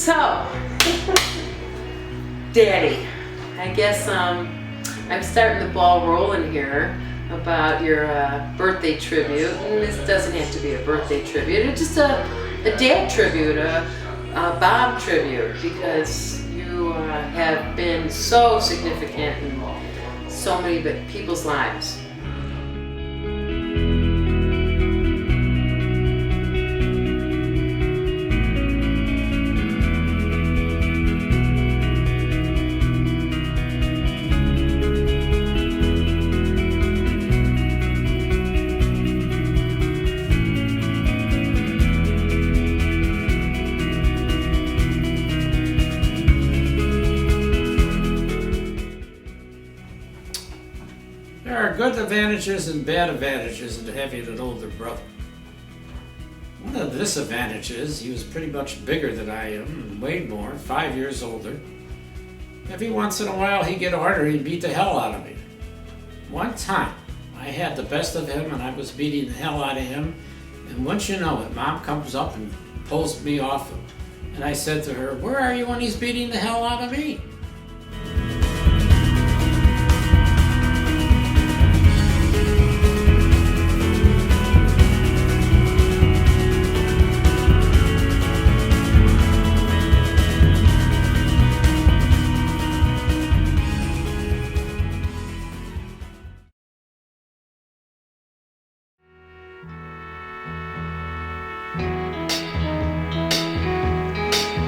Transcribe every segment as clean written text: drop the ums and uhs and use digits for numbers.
So, Daddy, I guess I'm starting the ball rolling here about your birthday tribute. And this doesn't have to be a birthday tribute, it's just a dad tribute, a Bob tribute, because you have been so significant in so many people's lives. There are good advantages and bad advantages in having an older brother. One of the disadvantages, he was pretty much bigger than I am, weighed more, 5 years older. Every once in a while he'd get ornery and beat the hell out of me. One time, I had the best of him and I was beating the hell out of him, and once you know it, Mom comes up and pulls me off him. And I said to her, "Where are you when he's beating the hell out of me?"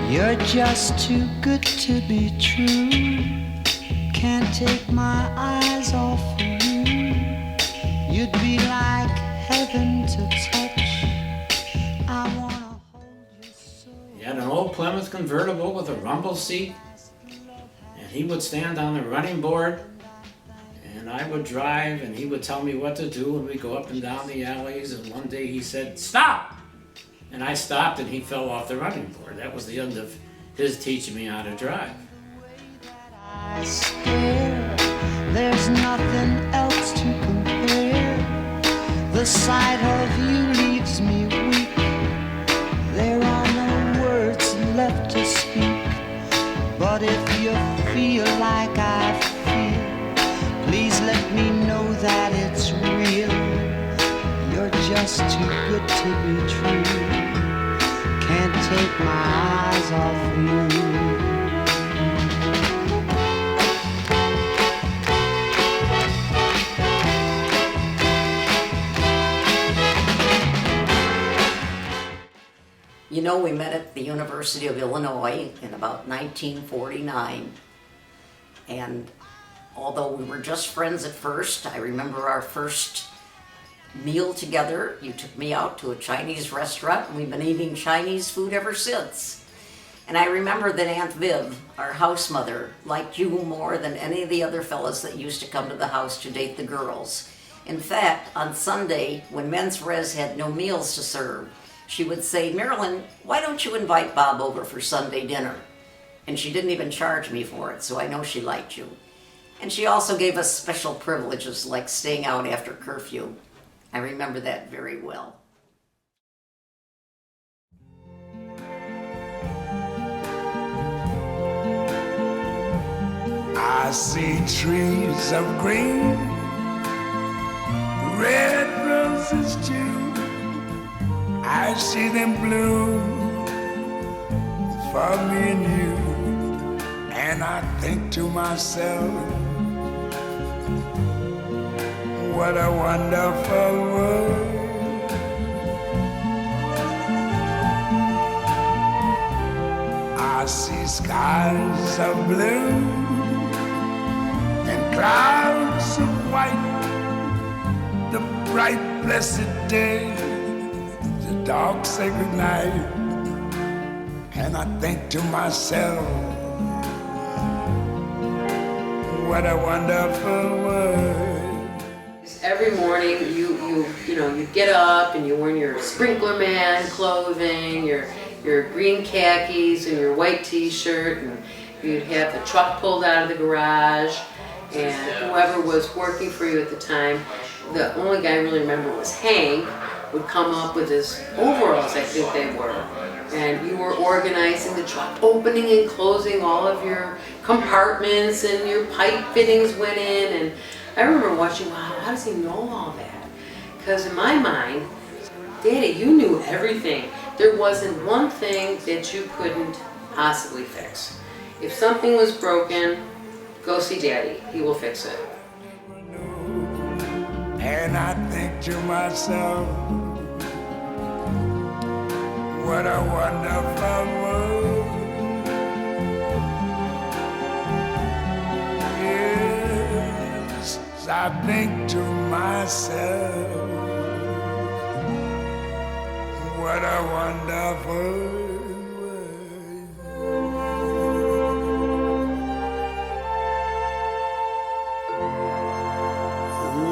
You're just too good to be true. Can't take my eyes off of you. You'd be like heaven to touch. I wanna hold you so. He had an old Plymouth convertible with a rumble seat, and he would stand on the running board, and I would drive, and he would tell me what to do, and we'd go up and down the alleys, and one day he said, "Stop!" And I stopped and he fell off the running board. That was the end of his teaching me how to drive. I swear there's nothing else to compare. The sight of you leaves me weak. There are no words left to speak. But if you feel like I feel, please let me know that it's real. You're just too good to be true. Can't take my eyes off you. You know, we met at the University of Illinois in about 1949, and although we were just friends at first, I remember our first meal together. You took me out to a Chinese restaurant, and we've been eating Chinese food ever since. And I remember that Aunt Viv, our house mother, liked you more than any of the other fellas that used to come to the house to date the girls. In fact, on Sunday, when Men's Res had no meals to serve, she would say, "Marilyn, why don't you invite Bob over for Sunday dinner?" And she didn't even charge me for it, so I know she liked you. And she also gave us special privileges like staying out after curfew. I remember that very well. I see trees of green, red roses too. I see them bloom for me and you. And I think to myself, what a wonderful world. I see skies of blue and clouds of white, the bright blessed day, the dark sacred night. And I think to myself, what a wonderful world. Every morning you get up and you're wearing your sprinkler man clothing, your green khakis and your white t-shirt, and you'd have the truck pulled out of the garage, and whoever was working for you at the time, the only guy I really remember was Hank, would come up with his overalls, I think they were. And you were organizing the truck, opening and closing all of your compartments, and your pipe fittings went in. And I remember watching, wow, how does he know all that? Because in my mind, Daddy, you knew everything. There wasn't one thing that you couldn't possibly fix. If something was broken, go see Daddy. He will fix it. And I think to myself, what a wonderful world. Yes, I think to myself, what a wonderful world. Oh,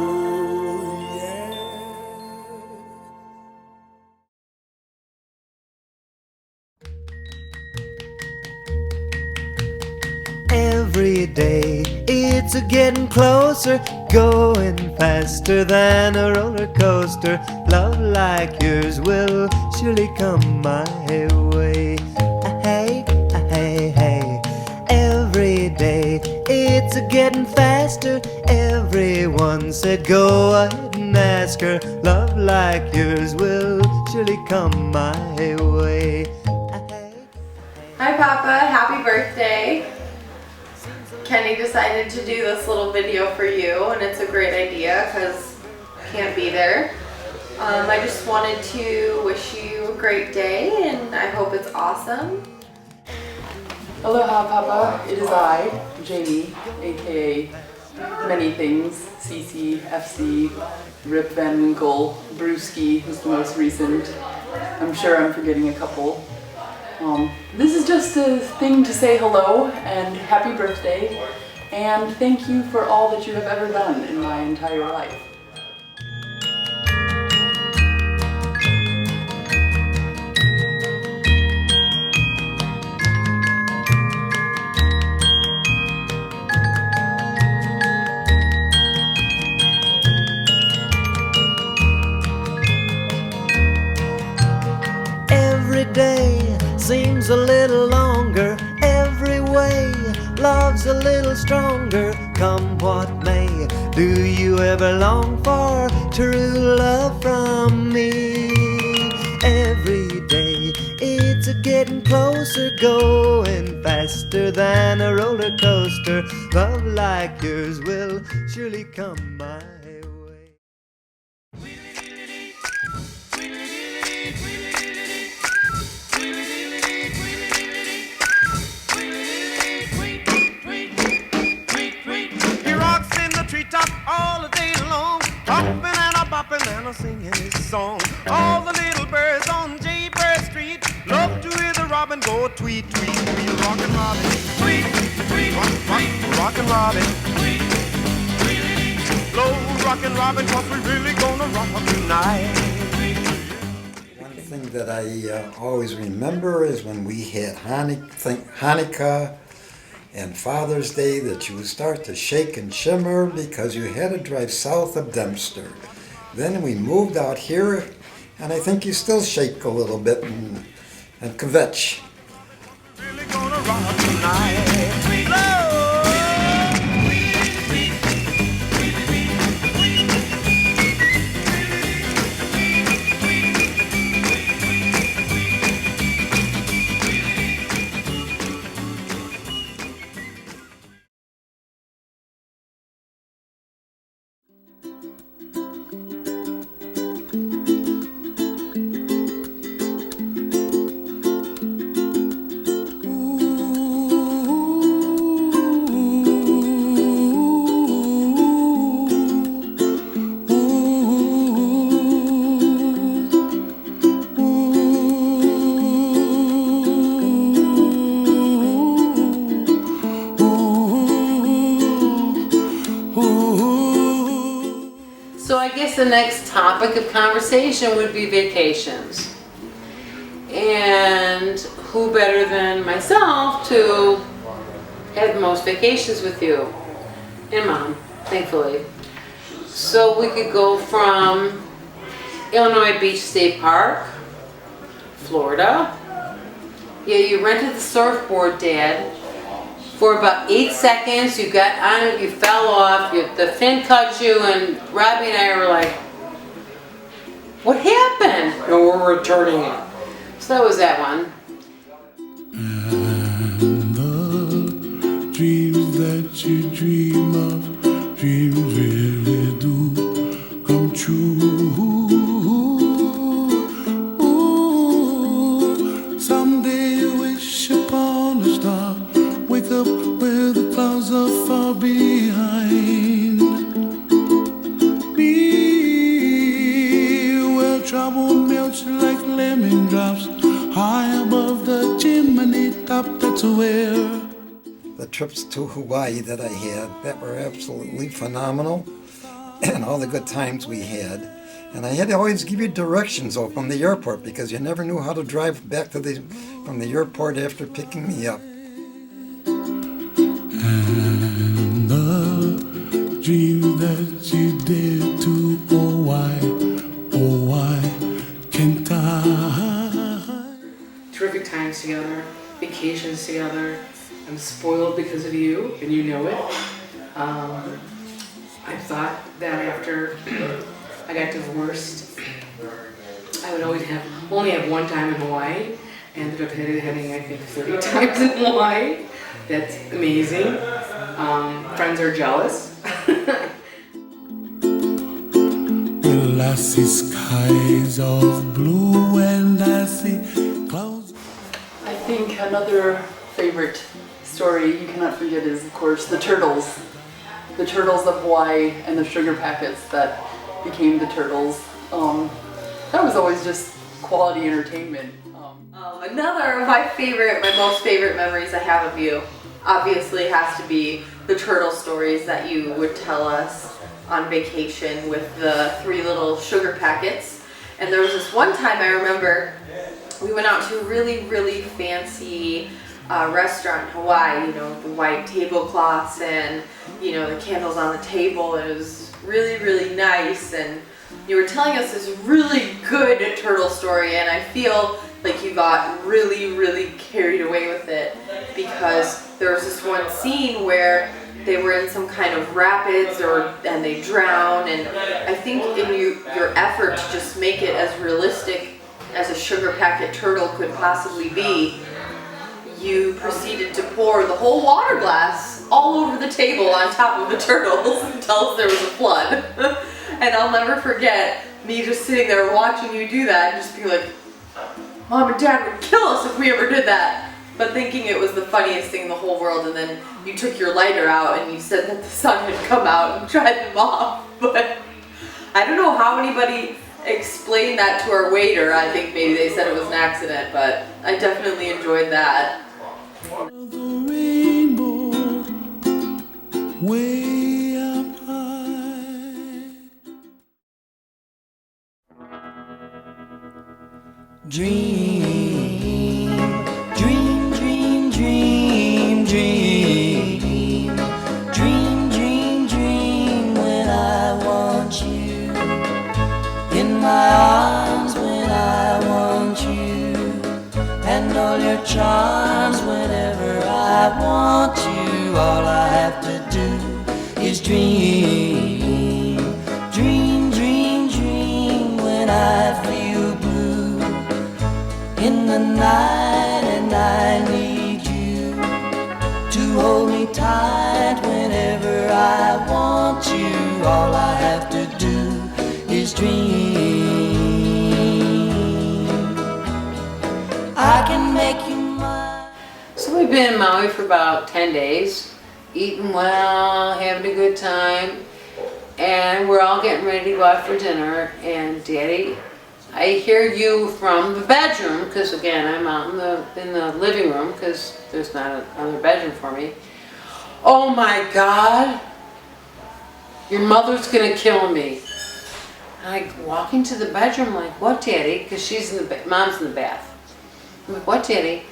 yeah. Every day it's a getting closer, going faster than a roller coaster. Love like yours will surely come my way. Hey, hey, hey. Every day it's a getting faster. Everyone said go ahead and ask her. Love like yours will surely come my way. Hi Papa, happy birthday. Kenny decided to do this little video for you, and it's a great idea because I can't be there. I just wanted to wish you a great day, and I hope it's awesome. Aloha Papa, it is I, Jamie, aka many things, CC, FC, Rip Van Winkle, Brewski was the most recent. I'm sure I'm forgetting a couple. This is just a thing to say hello and happy birthday, and thank you for all that you have ever done in my entire life. Every day seems a little longer. Every way love's a little stronger. Come what may, do you ever long for true love from me? Every day it's a getting closer, going faster than a roller coaster. Love like yours will surely come my way. He rocks in the treetop all the day long, hopping and a bopping and a singing his song. All the little birds on Jaybird Street love to hear the robin go tweet, tweet, tweet. Rockin' Robin, tweet, tweet, rockin' Robin, tweet, tweet. Blow rockin' Robin, 'cause we really gonna rock tonight. One thing that I always remember is when we had Hanukkah and Father's Day, that you would start to shake and shimmer because you had to drive south of Dempster. Then we moved out here, and I think you still shake a little bit and kvetch. Really gonna rock tonight. So I guess the next topic of conversation would be vacations. And who better than myself to have the most vacations with you? And Mom, thankfully. So we could go from Illinois Beach State Park, Florida. Yeah, you rented the surfboard, Dad, for about 8 seconds. You got on it, you fell off, the fin cut you, and Robbie and I were like, what happened? No, we're returning it. So that was that one. And the dreams that you dream of, dreams really do come true. Ooh, someday you wish upon a star, wake up where the clouds are far behind me, where trouble melts like lemon drops high above the chimney top. That's where the trips to Hawaii that I had, that were absolutely phenomenal, and all the good times we had. And I had to always give you directions from the airport, because you never knew how to drive back to from the airport after picking me up. And the dream that you did to, oh why can't I? Terrific times together, vacations together. I'm spoiled because of you, and you know it. I thought that after I got divorced, I would only have one time in Hawaii. I ended up heading I think 30 times in Hawaii. That's amazing. Friends are jealous. Well, I see skies of blue and I see clouds. I think another favorite story you cannot forget is, of course, the turtles. The turtles of Hawaii and the sugar packets that became the turtles. That was always just quality entertainment. Another of my most favorite memories I have of you obviously has to be the turtle stories that you would tell us on vacation with the 3 little sugar packets. And there was this one time I remember we went out to a really, really fancy restaurant in Hawaii, you know, the white tablecloths and, you know, the candles on the table. It was really, really nice, and you were telling us this really good turtle story, and I feel like you got really, really carried away with it, because there was this one scene where they were in some kind of rapids and they drown, and I think in your effort to just make it as realistic as a sugar packet turtle could possibly be, you proceeded to pour the whole water glass all over the table on top of the turtles and tell us there was a flood. And I'll never forget me just sitting there watching you do that and just being like, Mom and Dad would kill us if we ever did that. But thinking it was the funniest thing in the whole world, and then you took your lighter out and you said that the sun had come out and dried them off. But I don't know how anybody explained that to our waiter. I think maybe they said it was an accident, but I definitely enjoyed that. The rainbow way up high. Dream, dream, dream, dream, dream. Dream, dream, dream when I want you. In my arms when I want you. And all your charms whenever I want you. All I have to do is dream. Dream, dream, dream when I feel blue in the night, and I need you to hold me tight whenever I want you. All I have to do is dream. I can make you mine. So we've been in Maui for about 10 days, eating well, having a good time, and we're all getting ready to go out for dinner. And Daddy, I hear you from the bedroom, because again, I'm out in the living room because there's not another bedroom for me. Oh my God, your mother's gonna kill me. And I walk into the bedroom like, what, Daddy? Because Mom's in the bath. I'm like, what, Daddy?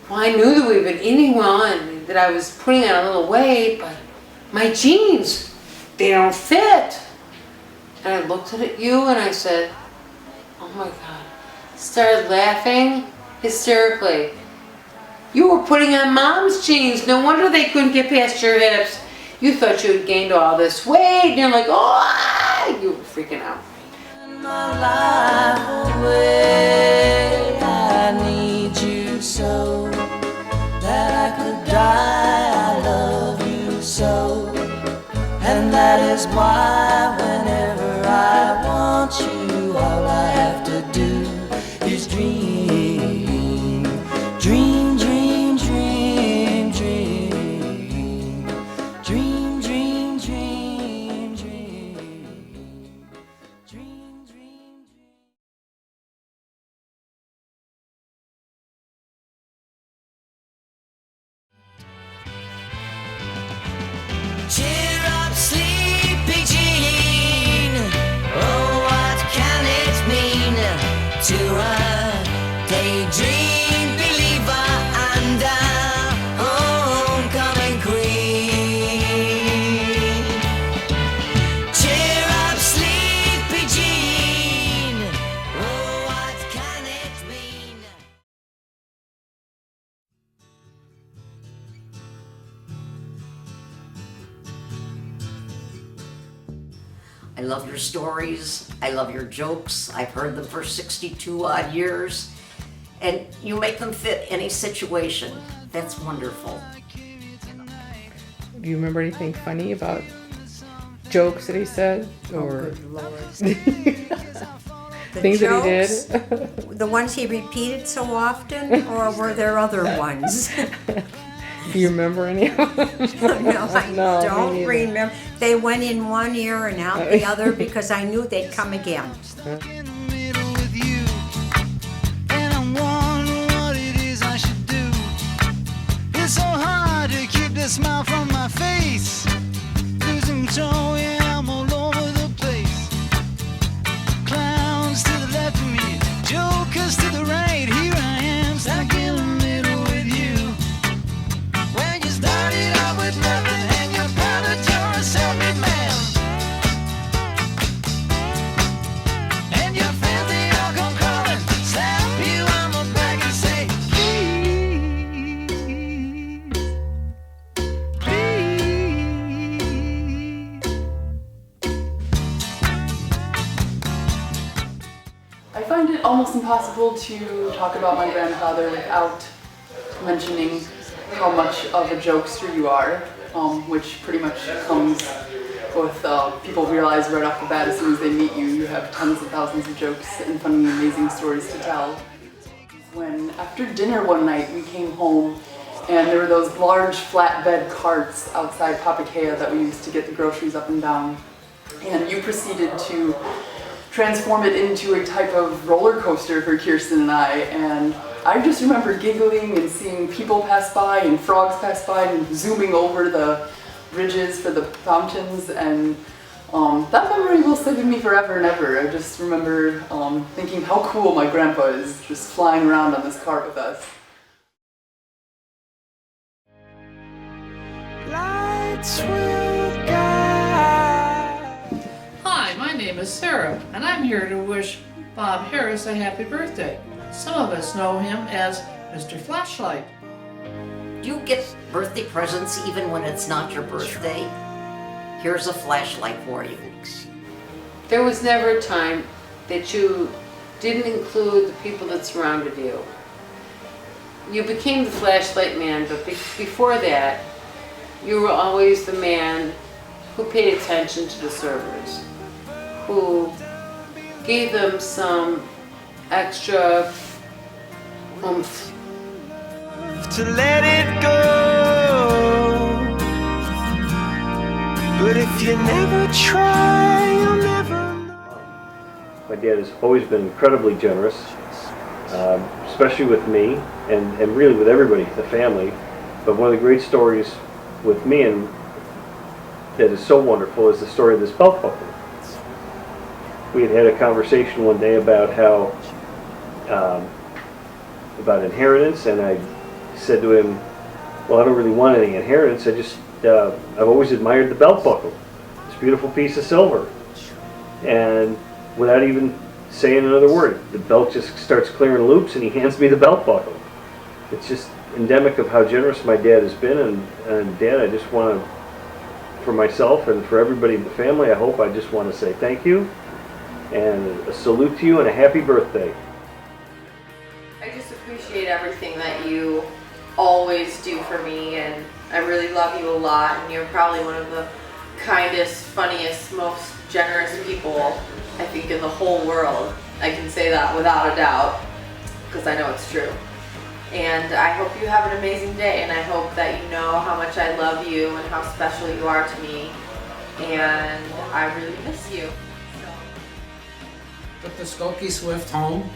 Well, I knew that we've been eating well and that I was putting on a little weight, but my jeans, they don't fit. And I looked at you and I said, oh my God. Started laughing hysterically. You were putting on mom's jeans. No wonder they couldn't get past your hips. You thought you had gained all this weight. And you're like, oh, you were freaking out. My life away, I need you so that I could die. I love you so, and that is why whenever I want you, all I have to do is dream, dream, dream, dream, dream, dream, dream, dream, dream, dream, dream. Cheer up, sleepy Jean. Oh, what can it mean to a daydream believer and a homecoming queen? Cheer up, sleepy Jean. Oh, what can it mean? I love your stories. I love your jokes. I've heard them for 62 odd years. And you make them fit any situation. That's wonderful. Do you remember anything funny about jokes that he said? Or things jokes? that he did? The ones he repeated so often, or were there other ones? Do you remember any of them? No, I No, me don't neither. remember. They went in one ear and out the other because I knew they'd come again. In the middle with you, and I'm wondering what it is I should do. It's so hard to keep the smile from my face. Losing control, yeah, I'm all over the place. Clowns to the left of me, jokers to the right. Here I am, stuck in the middle with you. When you started out with nothing, and you're proud that you're a self-made man. And your friends, they all come crawling, slap you on the back and say, please, I find it almost impossible to talk about my grandfather without mentioning how much of a jokester you are, which pretty much comes with people realize right off the bat as soon as they meet you, you have tons of thousands of jokes and funny, amazing stories to tell. When after dinner one night we came home and there were those large flatbed carts outside Papakea that we used to get the groceries up and down, and you proceeded to transform it into a type of roller coaster for Kirsten and I just remember giggling and seeing people pass by and frogs pass by and zooming over the bridges for the fountains, and that memory will stay with me forever and ever. I just remember thinking how cool my grandpa is just flying around on this cart with us. lights will guide. Hi, my name is Sarah, and I'm here to wish Bob Harris a happy birthday. Some of us know him as Mr. Flashlight. Do you get birthday presents even when it's not your birthday? Here's a flashlight for you. There was never a time that you didn't include the people that surrounded you. You became the flashlight man, but before that, you were always the man who paid attention to the servers, who gave them some extra oomph. To let it go, but if you never try, you'll never know. My dad has always been incredibly generous, especially with me and really with everybody, the family. But one of the great stories with me and that is so wonderful is the story of this belt buckle. We had a conversation one day about how about inheritance, and I said to him, well, I don't really want any inheritance. I've always admired the belt buckle, this beautiful piece of silver. and without even saying another word, the belt just starts clearing loops and he hands me the belt buckle. It's just endemic of how generous my dad has been, and Dad, I just want to, for myself and for everybody in the family, I just want to say thank you and a salute to you and a happy birthday. I just appreciate everything that you always do for me, and I really love you a lot, and you're probably one of the kindest, funniest, most generous people I think in the whole world. I can say that without a doubt because I know it's true. And I hope you have an amazing day, and I hope that you know how much I love you and how special you are to me, and I really miss you. Took the Skokie Swift home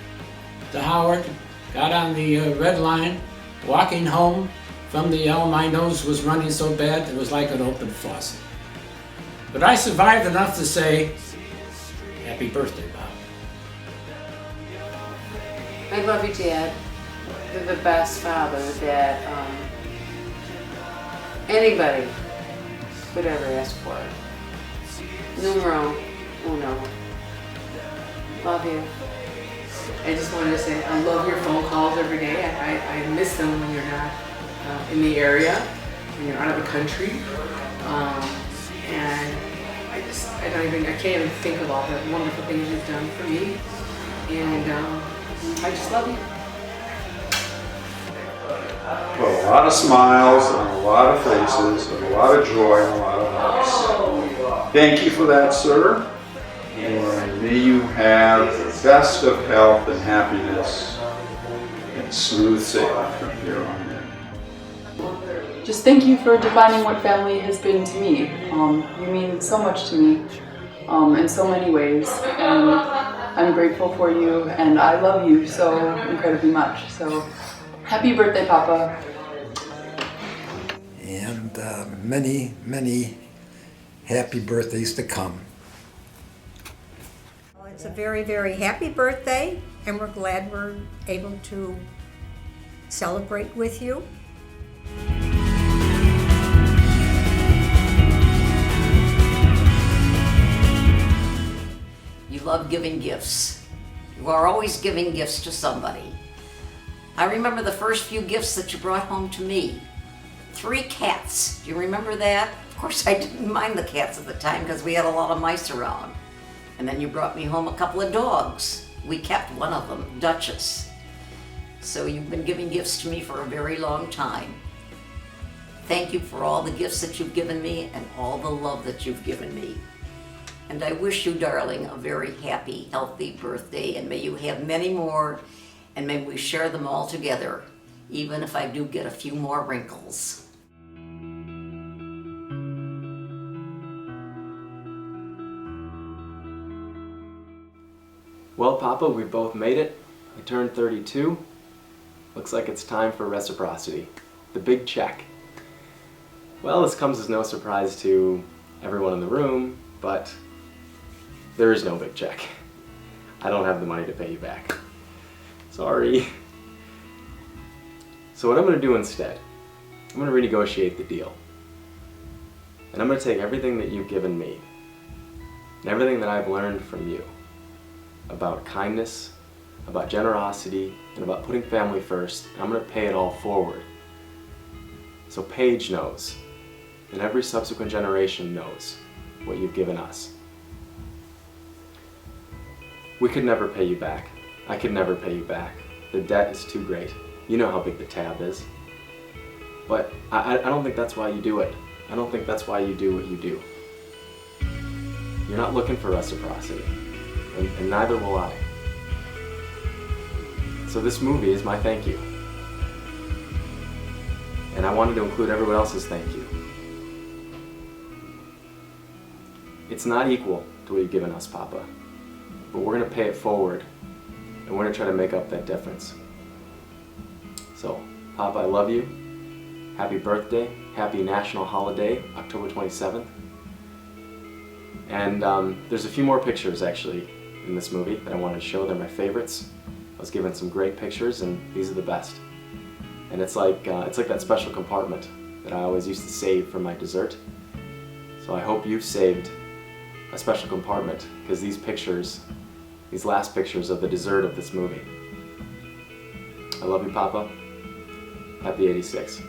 to Howard, got on the red line, walking home from the L, my nose was running so bad it was like an open faucet. But I survived enough to say, happy birthday, Bob. I love you, Dad. You're the best father that anybody could ever ask for. Numero uno. Love you. I just wanted to say I love your phone calls every day. I miss them when you're not in the area, when you're out of the country. And I can't even think of all the wonderful things you've done for me. And I just love you. Well, a lot of smiles and a lot of faces and a lot of joy and a lot of hugs. Thank you for that, sir. And may you have the best of health and happiness and smooth sailing from here on in. Just thank you for defining what family has been to me. You mean so much to me in so many ways. And I'm grateful for you, and I love you so incredibly much. So happy birthday, Papa. And many, many happy birthdays to come. It's a very, very happy birthday, and we're glad we're able to celebrate with you. You love giving gifts. You are always giving gifts to somebody. I remember the first few gifts that you brought home to me. 3 cats. Do you remember that? Of course, I didn't mind the cats at the time because we had a lot of mice around. And then you brought me home a couple of dogs. We kept one of them, Duchess. So you've been giving gifts to me for a very long time. Thank you for all the gifts that you've given me and all the love that you've given me. And I wish you, darling, a very happy, healthy birthday, and may you have many more, and may we share them all together, even if I do get a few more wrinkles. Well, Papa, we both made it. I turned 32. Looks like it's time for reciprocity. The big check. Well, this comes as no surprise to everyone in the room, but there is no big check. I don't have the money to pay you back. Sorry. So what I'm going to do instead, I'm going to renegotiate the deal. And I'm going to take everything that you've given me and everything that I've learned from you about kindness, about generosity, and about putting family first, and I'm going to pay it all forward. So Paige knows, and every subsequent generation knows what you've given us. We could never pay you back. I could never pay you back. The debt is too great. You know how big the tab is. But I don't think that's why you do it. I don't think that's why you do what you do. You're not looking for reciprocity, and neither will I. So this movie is my thank you. And I wanted to include everyone else's thank you. It's not equal to what you've given us, Papa, but we're going to pay it forward, and we're going to try to make up that difference. So, Papa, I love you. Happy birthday. Happy national holiday, October 27th. And there's a few more pictures, actually, in this movie that I wanted to show. They're my favorites. I was given some great pictures, and these are the best. And it's like that special compartment that I always used to save for my dessert. So I hope you've saved a a special compartment because these pictures, these last pictures of the dessert of this movie. I love you, Papa. Happy 86.